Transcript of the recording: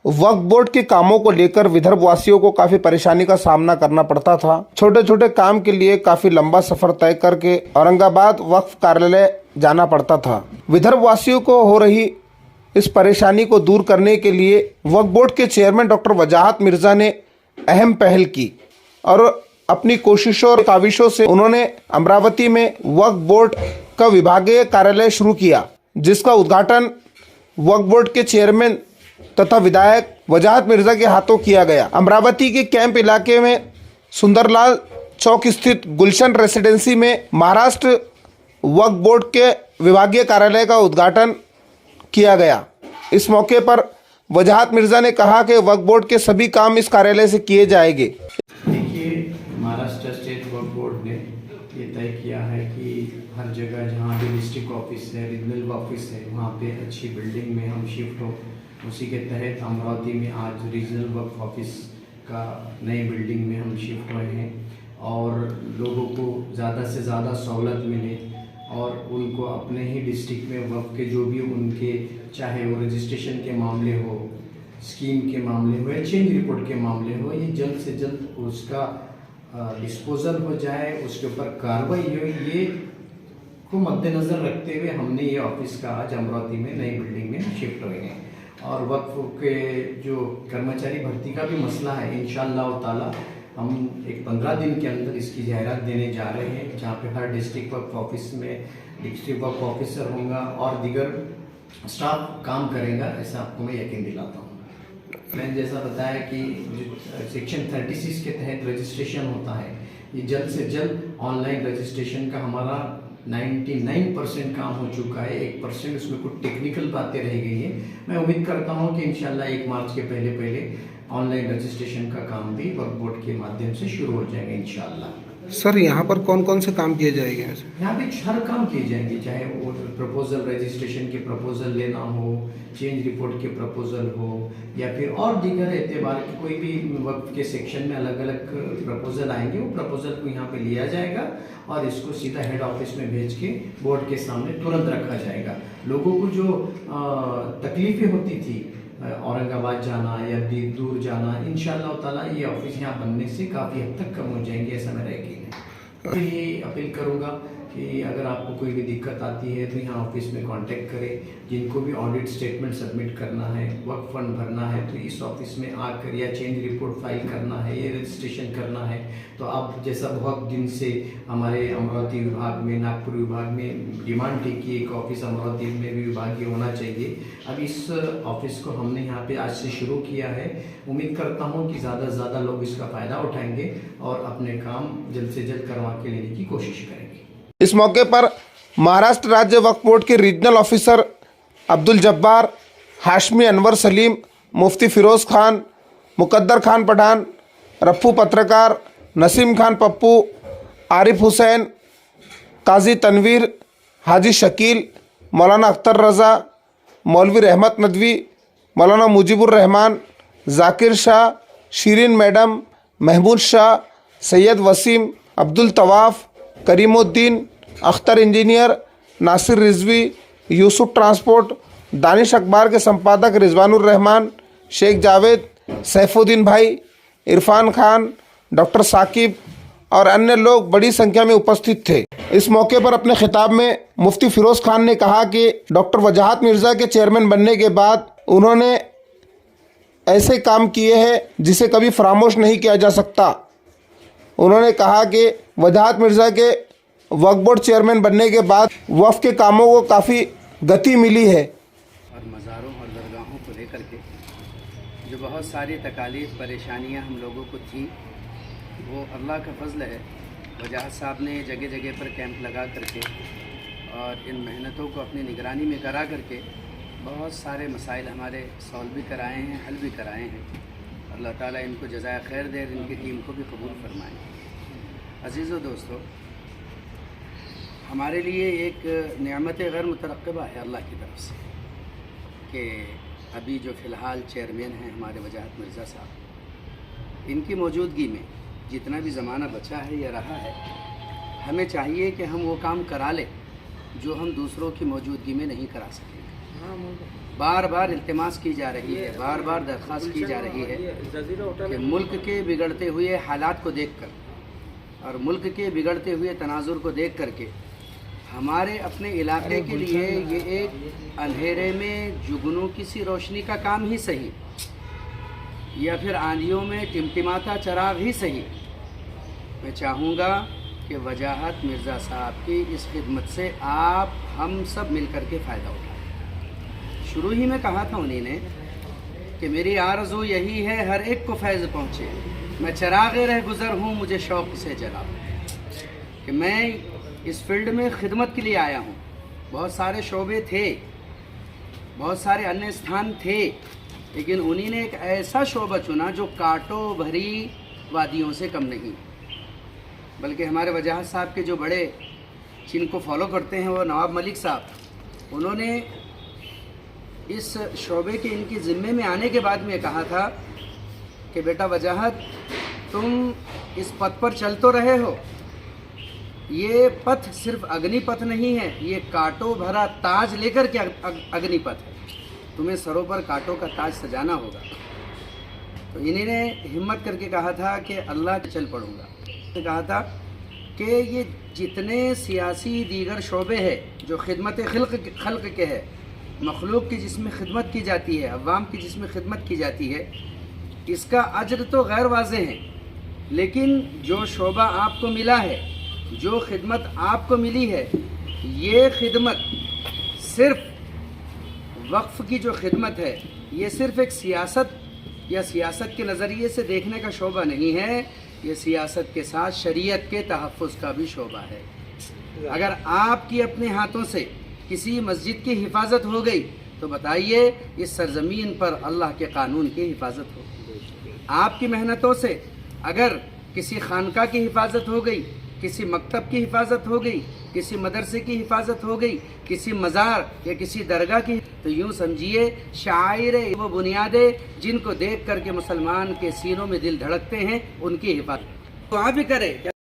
वक्फ board के कामों को लेकर विदर्भ वासियों को काफी परेशानी का सामना करना पड़ता था। छोटे छोटे काम के लिए काफी लंबा सफर तय करके औरंगाबाद वक्फ कार्यालय जाना पड़ता था। विदर्भ वासियों को हो रही इस परेशानी को दूर करने के लिए वक्फ बोर्ड के चेयरमैन डॉक्टर वजाहत मिर्जा ने अहम पहल की और अपनी कोशिशों और काविशों से उन्होंने अमरावती में वक्फ बोर्ड का विभागीय कार्यालय शुरू किया, जिसका उद्घाटन वक्फ बोर्ड के चेयरमैन तथा विधायक वजाहत मिर्जा के हाथों किया गया। अमरावती के कैंप इलाके में सुंदरलाल चौक स्थित गुलशन रेसिडेंसी में महाराष्ट्र वक्फ बोर्ड के विभागीय कार्यालय का उद्घाटन किया गया। इस मौके पर वजाहत मिर्जा ने कहा कि वक्फ बोर्ड के सभी काम इस कार्यालय से किए जाएंगे। देखिए, महाराष्ट्र स्टेट वक्फ बोर्ड ने ये तय किया है कि हर जगह जहाँ भी डिस्ट्रिक्ट ऑफिस है, रीजनल ऑफिस है, वहाँ पे अच्छी बिल्डिंग में हम शिफ्ट हो। उसी के तहत अमरावती में आज रीजनल वक्फ ऑफिस का नई बिल्डिंग में हम शिफ्ट हुए हैं और लोगों को ज़्यादा से ज़्यादा सहूलत मिले और उनको अपने ही डिस्ट्रिक्ट में वक्फ के जो भी उनके चाहे वो रजिस्ट्रेशन के मामले हो, स्कीम के मामले हो या चेंज रिपोर्ट के मामले हो, ये जल्द से जल्द उसका डिस्पोजल हो जाए, उसके ऊपर कार्रवाई हो। ये को मद्देनज़र रखते हुए हमने ये ऑफिस का आज अमरावती में नई बिल्डिंग में शिफ्ट हुए हैं। और वक्फ के जो कर्मचारी भर्ती का भी मसला है, इंशाअल्लाह ताला हम एक 15 दिन के अंदर इसकी जाहिरात देने जा रहे हैं, जहाँ पे हर डिस्ट्रिक्ट वक्फ ऑफिस में डिस्ट्रिक्ट वक्फ ऑफिसर होगा और दीगर स्टाफ काम करेगा, ऐसा आपको मैं यकीन दिलाता हूँ। मैंने जैसा बताया कि सेक्शन 36 के तहत रजिस्ट्रेशन होता है, ये जल्द से जल्द ऑनलाइन रजिस्ट्रेशन का हमारा 99% काम हो चुका है। 1% उसमें कुछ टेक्निकल बातें रह गई हैं। मैं उम्मीद करता हूं कि इंशाल्लाह 1 मार्च के पहले ऑनलाइन रजिस्ट्रेशन का काम भी वक्फ बोर्ड के माध्यम से शुरू हो जाएगा इंशाल्लाह। सर, यहाँ पर कौन कौन से काम किए जाएंगे? यहाँ पे हर काम किए जाएंगे, चाहे वो प्रपोजल रजिस्ट्रेशन के प्रपोजल लेना हो, चेंज रिपोर्ट के प्रपोजल हो या फिर और दीगर एतबार के कोई भी वक्फ के सेक्शन में अलग अलग प्रपोजल आएंगे, वो प्रपोजल को यहाँ पे लिया जाएगा और इसको सीधा हेड ऑफिस में भेज के बोर्ड के सामने तुरंत रखा जाएगा। लोगों को जो तकलीफें होती थी औरंगाबाद जाना या दूर जाना, इंशाअल्लाह ताला ये ऑफिस यहाँ बनने से काफ़ी हद तक कम हो जाएंगे, ऐसा मेरा यकीन है। तो ये अपील करूँगा कि अगर आपको कोई भी दिक्कत आती है तो यहाँ ऑफिस में कांटेक्ट करें। जिनको भी ऑडिट स्टेटमेंट सबमिट करना है, वक्फ फंड भरना है, तो इस ऑफिस में आकर या चेंज रिपोर्ट फाइल करना है, ये रजिस्ट्रेशन करना है, तो आप जैसा बहुत दिन से हमारे अमरावती विभाग में, नागपुर विभाग में डिमांड थी कि एक ऑफिस अमरावती में भी विभागीय होना चाहिए। अब इस ऑफिस को हमने यहाँ पे आज से शुरू किया है। उम्मीद करता हूँ कि ज़्यादा से ज़्यादा लोग इसका फ़ायदा उठाएंगे और अपने काम जल्द से जल्द करवा के लेने की कोशिश करेंगे। इस मौके पर महाराष्ट्र राज्य वक्फ बोर्ड के रीजनल ऑफिसर अब्दुल जब्बार, हाशमी अनवर सलीम, मुफ्ती फिरोज़ खान, मुकद्दर खान पठान, रफ्फू पत्रकार, नसीम खान पप्पू, आरिफ हुसैन, काजी तनवीर, हाजी शकील, मौलाना अख्तर रज़ा, मौलवी Rahmat Nadvi, Maulana Mujibur Rahman, Zakir Shah, Shirin madam, Mahmood Shah, Syed Waseem, Abdul Tawaf, Karimuddin, Akhtar engineer, Nasir Rizvi, Yusuf transport, Danish अखबार के संपादक रिजवानुर रहमान, शेख जावेद, सैफुद्दीन भाई, इरफान खान, डॉक्टर साकिब और अन्य लोग बड़ी संख्या में उपस्थित थे। इस मौके पर अपने खिताब में मुफ्ती फिरोज़ खान ने कहा कि डॉक्टर वजाहत मिर्जा के चेयरमैन बनने के बाद उन्होंने ऐसे काम किए हैं जिसे कभी फरामोश नहीं किया जा सकता। उन्होंने कहा कि वजाहत मिर्जा के वक्फ बोर्ड चेयरमैन बनने के बाद वक्फ के कामों को काफ़ी गति मिली है। और मज़ारों और दरगाहों को लेकर के जो बहुत सारी तकालीफ परेशानियां हम लोगों को थी, वो अल्लाह का फजल है। वजाहत साहब ने जगह जगह पर कैंप लगा करके और इन मेहनतों को अपनी निगरानी में करा करके बहुत सारे मसाइल हमारे सॉल्व भी कराए हैं, हल भी कराए हैं। अल्लाह ताला इनको जज़ाए खैर दे, इनकी टीम को भी कबूल फरमाएँ। अज़ीज़ो दोस्तों, हमारे लिए एक नेमत गैर मुतरक़्क़बा है अल्लाह की तरफ से कि अभी जो फ़िलहाल चेयरमैन हैं हमारे वजाहत मिर्ज़ा साहब, इनकी मौजूदगी में जितना भी ज़माना बचा है या रहा है, हमें चाहिए कि हम वो काम करा लें जो हम दूसरों की मौजूदगी में नहीं करा सकेंगे। बार बार इल्तिमास की जा रही है, बार बार दरख्वास्त की जा रही है कि मुल्क के बिगड़ते हुए हालात को देखकर और मुल्क के बिगड़ते हुए तनाजुर को देख करके हमारे अपने इलाके के लिए ये एक अंधेरे में जुगनू की सी रोशनी का काम ही सही या फिर आंधियों में टिमटिमाता चराग ही सही, मैं चाहूँगा कि वजाहत मिर्ज़ा साहब की इस खिदमत से आप हम सब मिल कर के फ़ायदा उठाएं। शुरू ही में कहा था उन्हीं ने कि मेरी आरज़ू यही है हर एक को फैज़ पहुँचे, मैं चराग़ रह गुज़र हूँ मुझे शौक़ से जला, कि मैं इस फील्ड में खिदमत के लिए आया हूँ। बहुत सारे शोबे थे, बहुत सारे अन्य स्थान थे, लेकिन उन्हीं ने एक ऐसा शोबा चुना जो कांटों भरी वादियों से कम नहीं। बल्कि हमारे वजाहत साहब के जो बड़े जिनको फॉलो करते हैं वो नवाब मलिक साहब, उन्होंने इस शोबे के इनके ज़िम्मे में आने के बाद में कहा था कि बेटा वजाहत, तुम इस पथ पर चल तो रहे हो, ये पथ सिर्फ अग्निपथ नहीं है, ये कांटों भरा ताज लेकर के अग्निपथ है, तुम्हें सरों पर कांटों का ताज सजाना होगा। तो इन्हीं ने हिम्मत करके कहा था कि अल्लाह के चल पड़ूँगा। कहा था कि ये जितने सियासी दीगर शोबे हैं जो खिदमत खल्क़ के है, मखलूक की जिसमें खिदमत की जाती है, अवाम की जिसमें खिदमत की जाती है, इसका अज्र तो गैर वाज़े है, लेकिन जो शोबा आपको मिला है, जो खिदमत आपको मिली है, ये खिदमत सिर्फ वक्फ़ की जो खिदमत है, ये सिर्फ़ एक सियासत या सियासत के नज़रिए से देखने का शोबा नहीं है, ये सियासत के साथ शरीयत के तहफ़्फ़ुज़ का भी शोबा है। अगर आपकी अपने हाथों से किसी मस्जिद की हिफाजत हो गई तो बताइए इस सरज़मीन पर अल्लाह के कानून की हिफाजत हो। आपकी मेहनतों से अगर किसी खानका की हिफाजत हो गई, किसी मकतब की हिफाजत हो गई, किसी मदरसे की हिफाजत हो गई, किसी मज़ार या किसी दरगाह की, तो यूँ समझिए शायर वो बुनियादें जिनको देख करके मुसलमान के सीनों में दिल धड़कते हैं, उनकी हिफाजत तो आप भी करें।